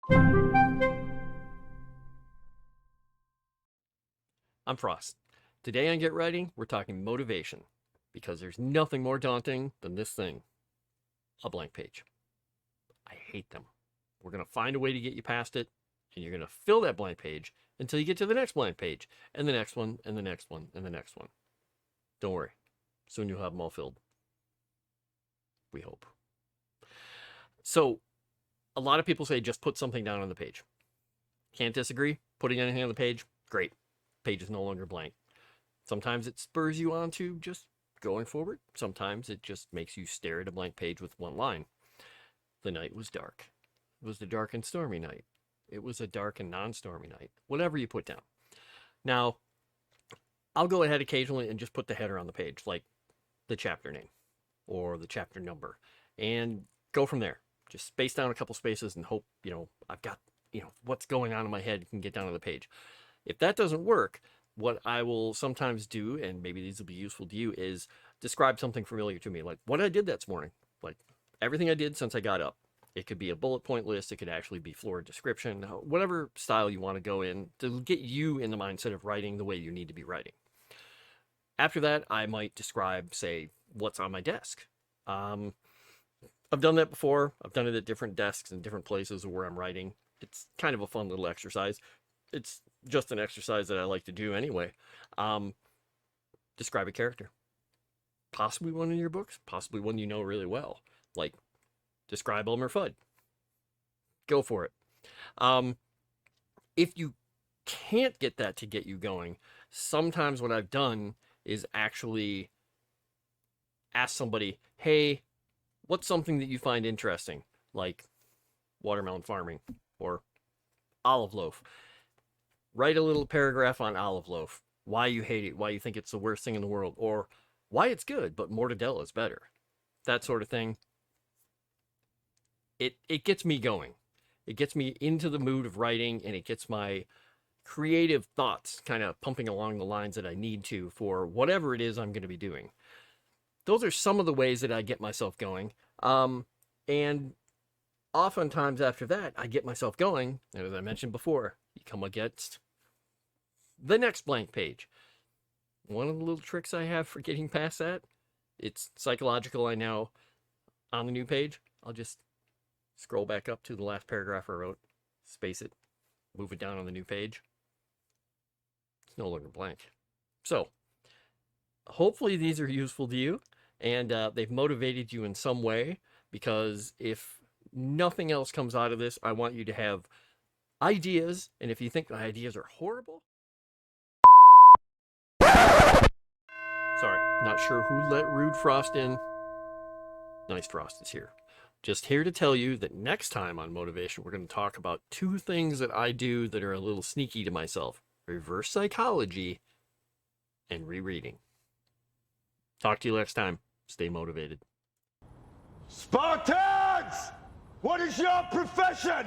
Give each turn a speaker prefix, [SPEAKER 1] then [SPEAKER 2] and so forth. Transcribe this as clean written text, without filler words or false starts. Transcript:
[SPEAKER 1] I'm Frost. Today on Get Writing, we're talking motivation, because there's nothing more daunting than this thing, a blank page. I hate them. We're going to find a way to get you past it, and you're going to fill that blank page until you get to the next blank page, and the next one, and the next one, and the next one. Don't worry. Soon you'll have them all filled. We hope. So, a lot of people say just put something down on the page. Can't disagree. Putting anything on the page, great. Page is no longer blank. Sometimes it spurs you on to just going forward. Sometimes it just makes you stare at a blank page with one line. The night was dark. It was a dark and stormy night. It was a dark and non-stormy night. Whatever you put down. Now, I'll go ahead occasionally and just put the header on the page, like the chapter name or the chapter number, and go from there. Just space down a couple spaces and hope, I've got, what's going on in my head can get down to the page. If that doesn't work, what I will sometimes do, and maybe these will be useful to you, is describe something familiar to me, like what I did this morning, like everything I did since I got up. It could be a bullet point list. It could actually be florid description, whatever style you want to go in to get you in the mindset of writing the way you need to be writing. After that, I might describe, say, what's on my desk. I've done that before. I've done it at different desks and different places where I'm writing. It's kind of a fun little exercise. It's just an exercise that I like to do anyway. Describe a character. Possibly one in your books, possibly one you know really well. Like, describe Elmer Fudd. Go for it. If you can't get that to get you going, sometimes what I've done is actually ask somebody, hey, what's something that you find interesting? Like watermelon farming or olive loaf. Write a little paragraph on olive loaf. Why you hate it, why you think it's the worst thing in the world, or why it's good, but mortadella is better. That sort of thing. It gets me going. It gets me into the mood of writing, and it gets my creative thoughts kind of pumping along the lines that I need to for whatever it is I'm going to be doing. Those are some of the ways that I get myself going. And oftentimes after that, I get myself going, and as I mentioned before, you come against the next blank page. One of the little tricks I have for getting past that, it's psychological, I know. On the new page, I'll just scroll back up to the last paragraph I wrote, space it, move it down on the new page. It's no longer blank. So, hopefully these are useful to you, and they've motivated you in some way, because if nothing else comes out of this, I want you to have ideas, and if you think my ideas are horrible... Sorry, not sure who let Rude Frost in. Nice Frost is here. Just here to tell you that next time on Motivation, we're going to talk about two things that I do that are a little sneaky to myself. Reverse psychology and rereading. Talk to you next time. Stay motivated.
[SPEAKER 2] Spartans! What is your profession?